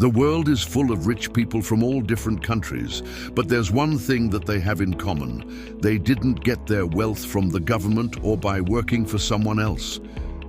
The world is full of rich people from all different countries, but there's one thing that they have in common. They didn't get their wealth from the government or by working for someone else.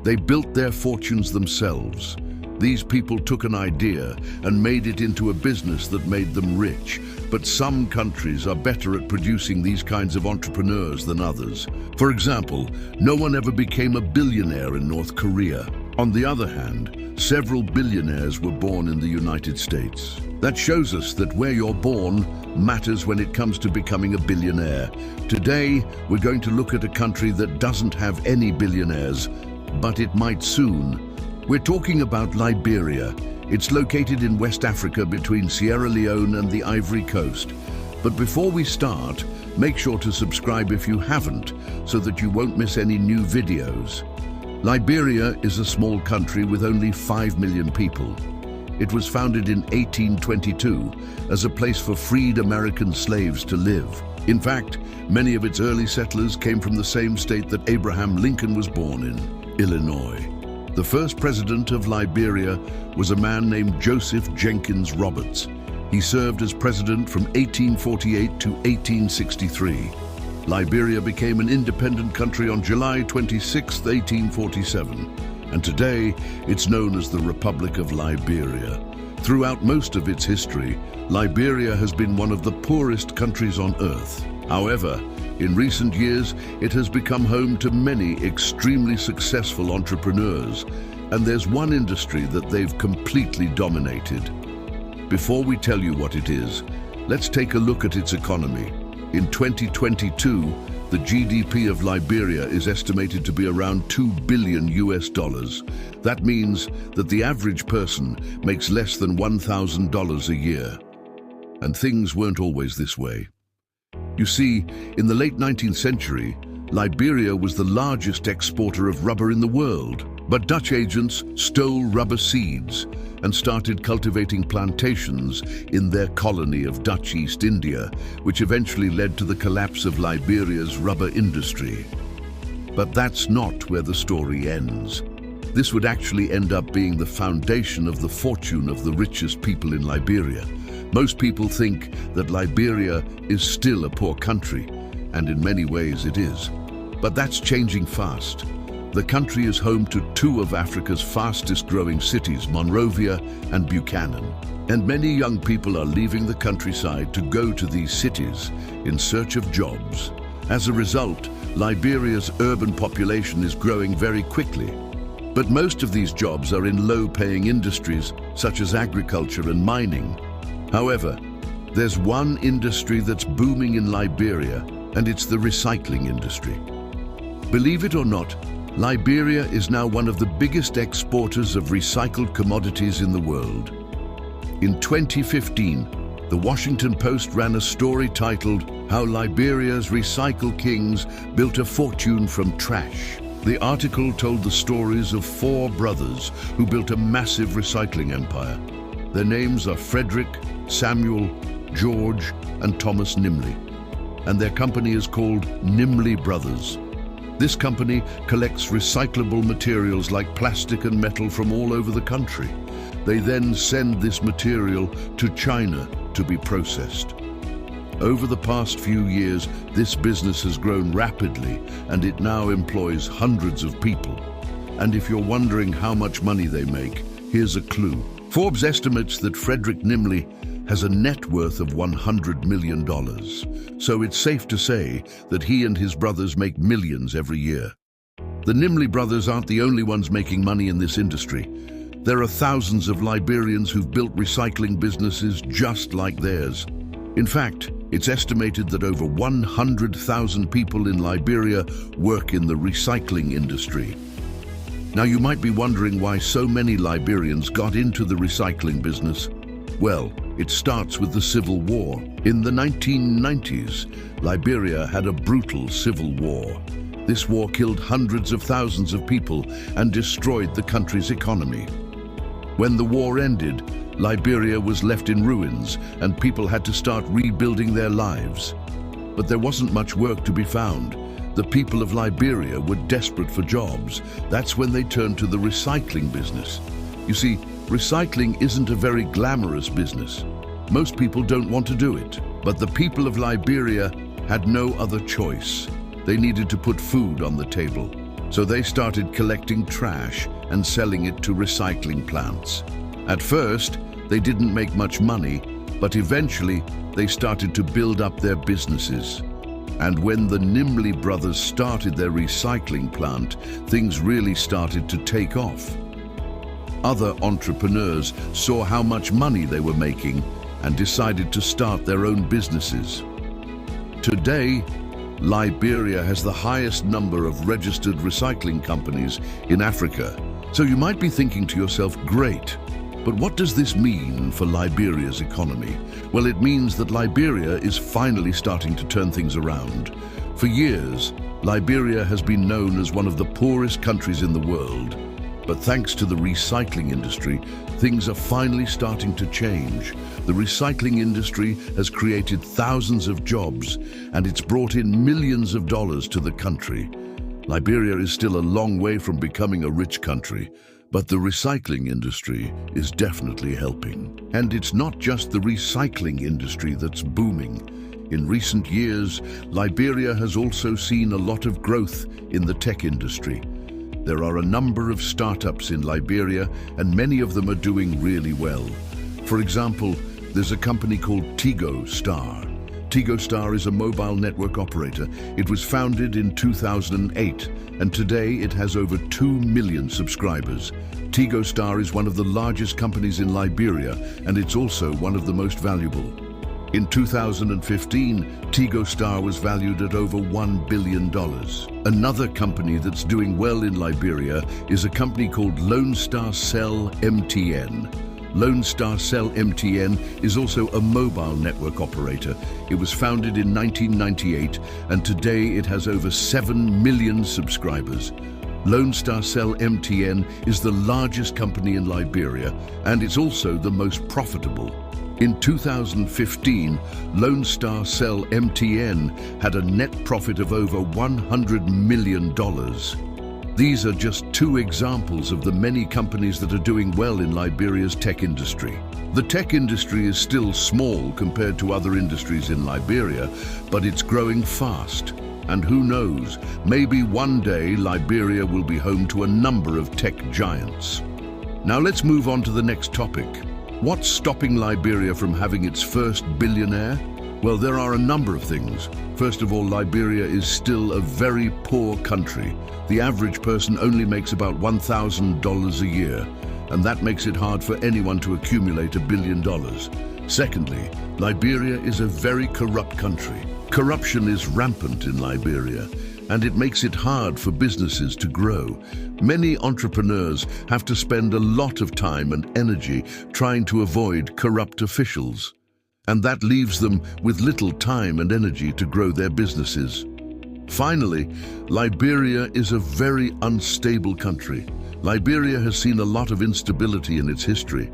They built their fortunes themselves. These people took an idea and made it into a business that made them rich. But some countries are better at producing these kinds of entrepreneurs than others. For example, no one ever became a billionaire in North Korea. On the other hand, several billionaires were born in the United States. That shows us that where you're born matters when it comes to becoming a billionaire. Today, we're going to look at a country that doesn't have any billionaires, but it might soon. We're talking about Liberia. It's located in West Africa between Sierra Leone and the Ivory Coast. But before we start, make sure to subscribe if you haven't, so that you won't miss any new videos. Liberia is a small country with only 5 million people. It was founded in 1822 as a place for freed American slaves to live. In fact, many of its early settlers came from the same state that Abraham Lincoln was born in, Illinois. The first president of Liberia was a man named Joseph Jenkins Roberts. He served as president from 1848 to 1863. Liberia became an independent country on July 26, 1847, and today it's known as the Republic of Liberia. Throughout most of its history, Liberia has been one of the poorest countries on earth. However, in recent years, it has become home to many extremely successful entrepreneurs, and there's one industry that they've completely dominated. Before we tell you what it is, let's take a look at its economy. In 2022, the GDP of Liberia is estimated to be around $2 billion. That means that the average person makes less than $1,000 a year. And things weren't always this way. You see, in the late 19th century, Liberia was the largest exporter of rubber in the world. But Dutch agents stole rubber seeds and started cultivating plantations in their colony of Dutch East India, which eventually led to the collapse of Liberia's rubber industry. But that's not where the story ends. This would actually end up being the foundation of the fortune of the richest people in Liberia. Most people think that Liberia is still a poor country, and in many ways it is. But that's changing fast. The country is home to two of Africa's fastest growing cities, Monrovia and Buchanan. And many young people are leaving the countryside to go to these cities in search of jobs. As a result, Liberia's urban population is growing very quickly. But most of these jobs are in low-paying industries such as agriculture and mining. However, there's one industry that's booming in Liberia, and it's the recycling industry. Believe it or not, Liberia is now one of the biggest exporters of recycled commodities in the world. In 2015, the Washington Post ran a story titled, "How Liberia's Recycle Kings Built a Fortune from Trash." The article told the stories of 4 brothers who built a massive recycling empire. Their names are Frederick, Samuel, George, and Thomas Nimley. And their company is called Nimley Brothers. This company collects recyclable materials like plastic and metal from all over the country. They then send this material to China to be processed. Over the past few years, this business has grown rapidly, and it now employs hundreds of people. And if you're wondering how much money they make, here's a clue. Forbes estimates that Frederick Nimley has a net worth of $100 million. So it's safe to say that he and his brothers make millions every year. The Nimley brothers aren't the only ones making money in this industry. There are thousands of Liberians who've built recycling businesses just like theirs. In fact, it's estimated that over 100,000 people in Liberia work in the recycling industry. Now you might be wondering why so many Liberians got into the recycling business. Well, it starts with the Civil War. In the 1990s, Liberia had a brutal civil war. This war killed hundreds of thousands of people and destroyed the country's economy. When the war ended, Liberia was left in ruins and people had to start rebuilding their lives. But there wasn't much work to be found. The people of Liberia were desperate for jobs. That's when they turned to the recycling business. You see, Recycling isn't a very glamorous business. Most people don't want to do it. But the people of Liberia had no other choice. They needed to put food on the table. So they started collecting trash and selling it to recycling plants. At first, they didn't make much money, but eventually they started to build up their businesses. And when the Nimley brothers started their recycling plant, things really started to take off. Other entrepreneurs saw how much money they were making and decided to start their own businesses. Today, Liberia has the highest number of registered recycling companies in Africa. So you might be thinking to yourself, great, but what does this mean for Liberia's economy? Well, it means that Liberia is finally starting to turn things around. For years, Liberia has been known as one of the poorest countries in the world. But thanks to the recycling industry, things are finally starting to change. The recycling industry has created thousands of jobs, and it's brought in millions of dollars to the country. Liberia is still a long way from becoming a rich country, but the recycling industry is definitely helping. And it's not just the recycling industry that's booming. In recent years, Liberia has also seen a lot of growth in the tech industry. There are a number of startups in Liberia, and many of them are doing really well. For example, there's a company called TigoStar. TigoStar is a mobile network operator. It was founded in 2008, and today it has over 2 million subscribers. TigoStar is one of the largest companies in Liberia, and it's also one of the most valuable. In 2015, TigoStar was valued at over $1 billion. Another company that's doing well in Liberia is a company called Lone Star Cell MTN. Lone Star Cell MTN is also a mobile network operator. It was founded in 1998, and today it has over 7 million subscribers. Lone Star Cell MTN is the largest company in Liberia, and it's also the most profitable. In 2015, Lone Star Cell MTN had a net profit of over $100 million. These are just two examples of the many companies that are doing well in Liberia's tech industry. The tech industry is still small compared to other industries in Liberia, but it's growing fast. And who knows, maybe one day Liberia will be home to a number of tech giants. Now let's move on to the next topic. What's stopping Liberia from having its first billionaire? Well, there are a number of things. First of all, Liberia is still a very poor country. The average person only makes about $1,000 a year, and that makes it hard for anyone to accumulate $1 billion. Secondly, Liberia is a very corrupt country. Corruption is rampant in Liberia, and it makes it hard for businesses to grow. Many entrepreneurs have to spend a lot of time and energy trying to avoid corrupt officials, and that leaves them with little time and energy to grow their businesses. Finally, Liberia is a very unstable country. Liberia has seen a lot of instability in its history.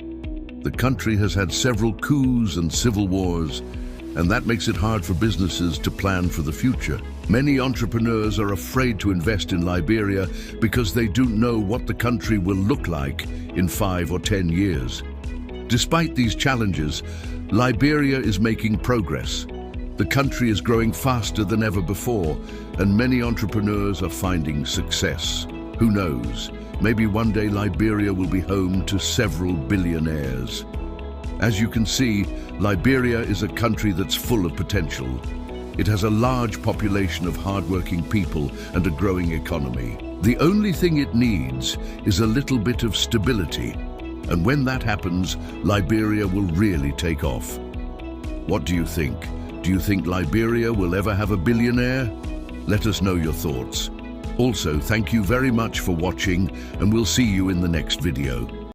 The country has had several coups and civil wars, and that makes it hard for businesses to plan for the future. Many entrepreneurs are afraid to invest in Liberia because they don't know what the country will look like in 5 or 10 years. Despite these challenges, Liberia is making progress. The country is growing faster than ever before, and many entrepreneurs are finding success. Who knows, maybe one day Liberia will be home to several billionaires. As you can see, Liberia is a country that's full of potential. It has a large population of hardworking people and a growing economy. The only thing it needs is a little bit of stability. And when that happens, Liberia will really take off. What do you think? Do you think Liberia will ever have a billionaire? Let us know your thoughts. Also, thank you very much for watching, and we'll see you in the next video.